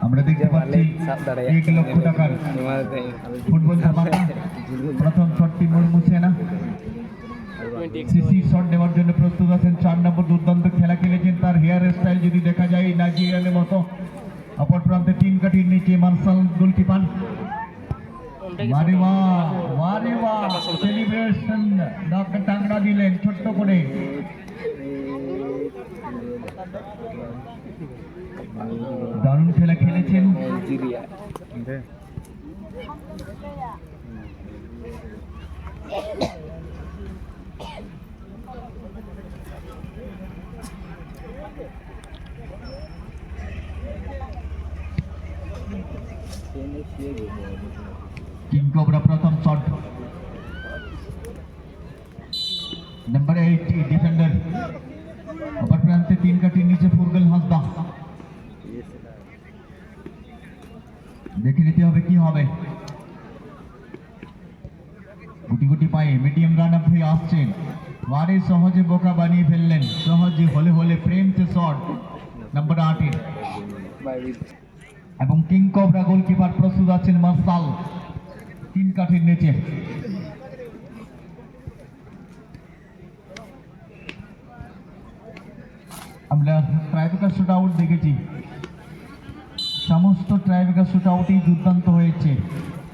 আমরা দেখতে পাচ্ছি 1 লক্ষ টাকার ফুটবল ধামাকা। প্রথম শটটি মুরমু সেনা সিসি শট নেওয়ার জন্য প্রস্তুত আছেন। 4 নম্বর দুর্দান্ত খেলা খেলেছেন। তার হেয়ার স্টাইল যদি দেখা যায় নাইজেরিয়ানের মতো। অপর প্রান্তে টিম কাটির নিচে মার্শাল গোলকিপার। সেলিব্রেশন টাংড়া দিলেন ছোট্ট করে। দারুণ খেলা খেলেছেন। কিং কোবরা প্রথম শট। Number 8 defender. অপর প্রান্তে 3 কাটির নিচে ফুরগল হাসদা। দেখে নিতে হবে কি হবে। গুটি গুটি পায়ে মিডিয়াম রান আপ হয়ে আসছেন। ওয়ারে সহজে বোকা বানিয়ে ফেললেন। সহজে হলে হলে প্রেম সে শট নম্বর 8 এর। এবং কিং কোবরা গোলকিপার প্রস্তুত আছেন মার্শাল 3 কাঠির নিচে। আমরা ট্রাইবেকার শুট আউট দেখেছি। সমস্ত ট্রাইবেকার শুট আউটই দুর্দান্ত হয়েছে।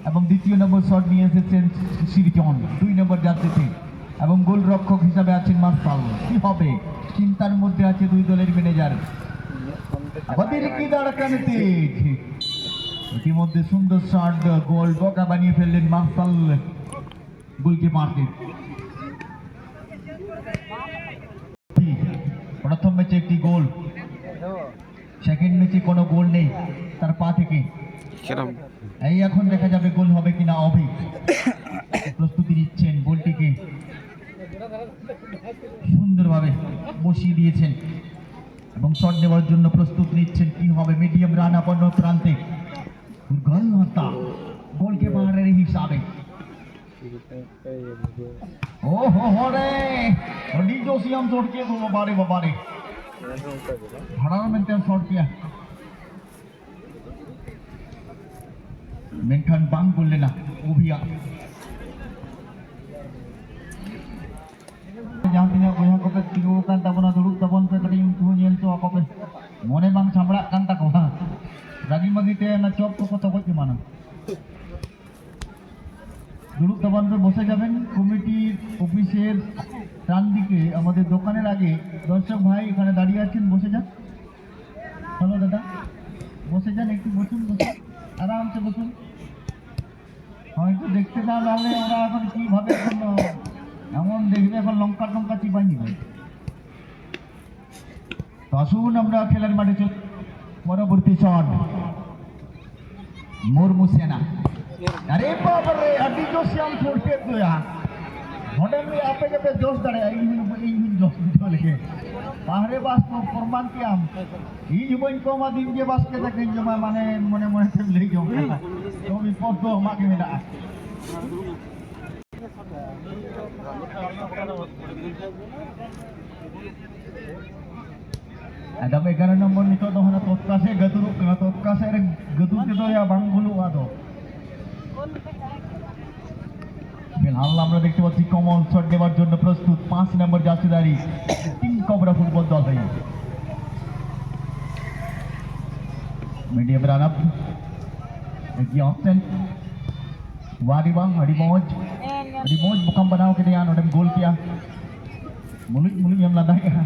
এবং দ্বিতীয় নম্বর শট নিয়ে এসেছেন সিরিজন 2 নম্বর জার্সিতে। এবং গোলরক্ষক হিসাবে আছেন মার্শাল। কি হবে চিন্তার মধ্যে আছে দুই দলের ম্যানেজার। আমাদের কি দাঁড়াকান তেজ। ইতিমধ্যে সুন্দর শট গোল বোকা বানিয়ে ফেললেন মার্শাল গোলকিপারকে। প্রথম ম্যাচে একটি গোল, সেকেন্ড ম্যাচে কোনো গোল নেই তার পা থেকে। এই এখন দেখা যাবে গোল হবে কিনা। অভি প্রস্তুতি নিচ্ছেন, গোলটিকে সুন্দরভাবে বসিয়ে দিয়েছেন এবং শট নেওয়ার জন্য প্রস্তুত নিচ্ছেন। কি হবে মিডিয়াম রান আপ অন্য প্রান্তে গোলকিপারের হিসাবে। ओहो रे डी जोशियम शॉट किया तो बारे बारे 18 मिनट में शॉट किया। मेंखान बांग बोल लेना वो भी जहाँ तीन बोया को पे तीनों kan tabona duduk tabon pe kadi untuk nyel tu ako pe mone bang sambrak kan tak wah lagi magite na chop ko to koi mana দুরুক দাবানকে বসে যাবেন। কমিটির অফিসের ডান দিকে আমাদের দোকানের আগে দর্শক ভাই এখানে দাঁড়িয়ে আছেন, বসে যান। হ্যালো দাদা, বসে যান, একটু বসুন, বসুন আরামসে বসুন। হয়তো দেখতে না লাগলে ওরা এখন কীভাবে এখন এমন দেখবে, এখন লঙ্কা টঙ্কা চিপাই নিবে। তো আসুন আমরা খেলার মাঠে চল। পরবর্তী শট মুরমু সেনা। अरे बाप रे अड्डी जो श्याम छोड़ते तो यार होटल में आपे के पे जोश दरे इन जोश निकल के बाहरे बास को फरमान किया हम इन जुबान को मा दिन के बास के तक इन जुबान माने मने मने से ले जाओ तो विपद तो मा के मिला ada 11 nomor nito to hana totka se gatur ke to ya bang bulu ado। फिलहाल আমরা দেখতে পাচ্ছি কমন শট নেওয়ার জন্য প্রস্তুত 5 নম্বর জার্সিধারী কিং কোবরা ফুটবল দল হয়ে। मीडियम रन अप एक ऑप्शन वारीबा हरिमोज बुकम बनाओ के दिया नोडम गोल किया मुलुक मुलुक हम लदा गया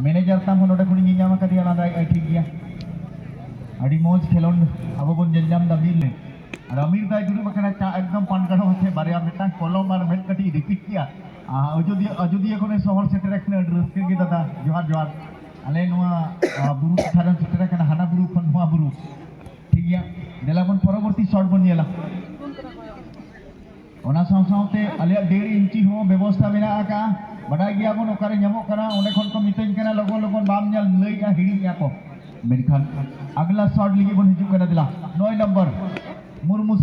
मैनेजर ताम नोडे कुनी नियाम का दिया लदा ठीक गया हरिमोज खेलोन अब बन जलजाम दबिल ले और अमीर दाई दुरी बकरा एकदम पानकाड़ा होते बारिया मिटा कलम और मेट कटी रिपीट किया अयोध्या को शहर सेटर रखने एड्रेस के दादा जोहार जोहार आले नुआ बुरु थारन सेटर रखना हाना बुरु खन नुआ बुरु ठीक गया देला बन परवर्ती शॉट बन नेला ओना सावते आले 1.5 इंची हो व्यवस्था मेना आका बड़ा गया बन ओकारे ᱧᱟᱢᱚᱜ करा ओने खन को मितेन कना लगन लगन बाम ᱧᱮᱞ लइया हिड़िया को मेनखान अगला शॉट लिगे बन हिजु कना दिला 9 नंबर मुर्मू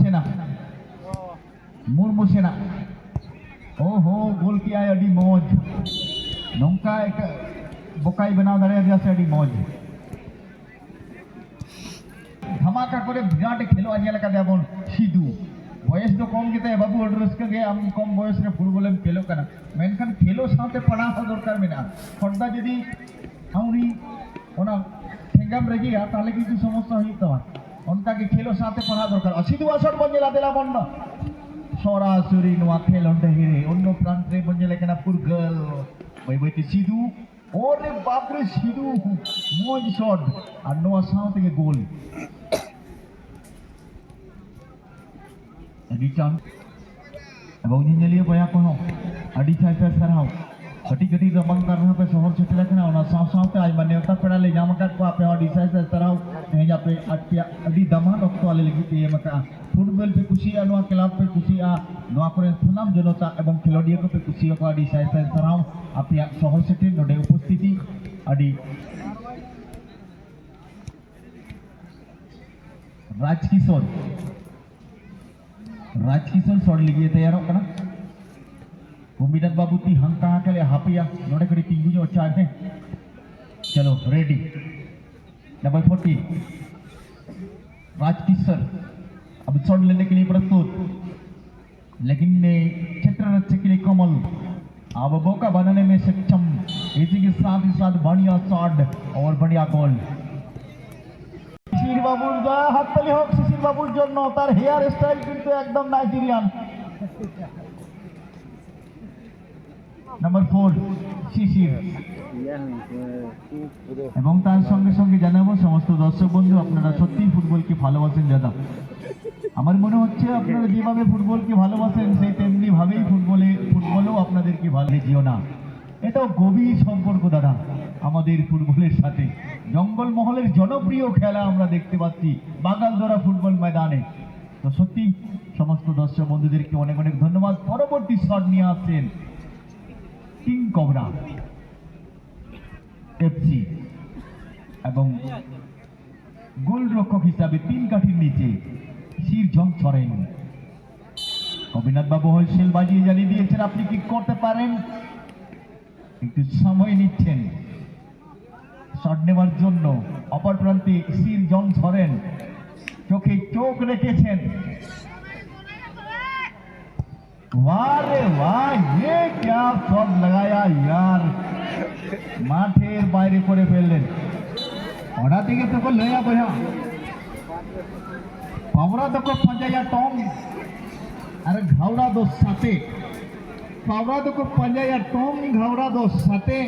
सेना ओहो गोल किया अडी मौज नौका एक বোকাই বানাও দাঁড়িয়ে আছে আডি মজ ধামাকা করে বিরাট খেলো আনিয়া লেখা যেমন সিধু বয়স তো কম গেতে বাবু ওর রসকে গে আমি কম বয়সে ফুটবল এম খেলো কেনা মেনখান খেলো সাথে পড়া দরকার মেনা খর্দা যদি আউনি ওনা ঠেঙ্গাম রেগিয়া তাহলে কিন্তু সমস্যা হইত হয় অনকাকে খেলো সাথে পড়া দরকার সিধু আসর বঞ্জেলা দেলা বন্ন সরাসরি নোয়া খেলন্ডে হিরে অন্য প্রান্তে বঞ্জেলা কেনা পুরগল বই বইতে সিধু ওরে বাপরে সিধু মজ শট আর নোয়া সাও থেকে গোল Adican, abang ni nyali apa ya kau? Adi saya serau. Ketika zaman karena apa sohor setelah kena, orang sah tu aja mana tak pernah le zaman kat kau apa adi saya serau. Hanya apa adi daman waktu ale lagi tu maka football pe kusi anu kelab pe kusi noa kore senam jonota abang kelodiya ko pe kusi ko adi saya serau. Apa ya sohor setelah node upostiti adi Rajkishore shot लिखिए तैयार हो करना उम्मीदन बाबू ती हंका के लिए हापिया नोड़े कड़ी तीन जो अच्छा है चलो रेडी नंबर 40 राजकिशोर अब शॉट लेने के लिए प्रस्तुत लेकिन चित्ररथ के लिए कमल अब मौका बनाने में सक्षम इसी के साथ बढ़िया शॉट और बढ़िया गोल শিশির বাবুর জয় হাততালি হোক শিশির বাবুর জন্য তার হেয়ার স্টাইল কিন্তু একদম নাইজেরিয়ান নাম্বার 4 শিশির এবং তার সঙ্গে সঙ্গে জানাবো সমস্ত দর্শক বন্ধু আপনারা সত্যি ফুটবলকে ভালোবাসেন দাদা আমার মনে হচ্ছে আপনারা যেভাবে ফুটবলকে ভালোবাসেন সেই তেমনি ভাবেই ফুটবলও আপনাদেরকে ভালো যেও না এটাও গভীর সম্পর্ক দাদা আমাদের ফুটবলের সাথে জঙ্গল মহলের জনপ্রিয় খেলা আমরা দেখতে পাচ্ছি বাগালদরা ফুটবল ময়দানে তো সত্যি সমস্ত দর্শক বন্ধুদেরকে অনেক অনেক ধন্যবাদ পরবর্তী শট নিয়ে আসছেন কিং কোবরা এফসি এবং গোলরক্ষক হিসাবে 3 কাঠির নিচে শিরঝং ছড়েন অবিনাথ বাবু হোলসেল বাজিয়ে জানিয়ে দিয়েছেন আপনি কি করতে পারেন একটু সময় নিচ্ছেন শট নেওয়ার জন্য অপর প্রান্তে শিরঝং ছড়েন চোখে চোখ রেখেছেন वाह रे वाह ये क्या शॉट लगाया यार মাঠের বাইরে করে ফেললেন ওরা দিকে তো লয়া বয়া পাওরা তো পাঞ্জায়া টম আর ঘাওড়া দোষ সাথে পাওরা তো পাঞ্জায়া টম ঘাওড়া দোষ সাথে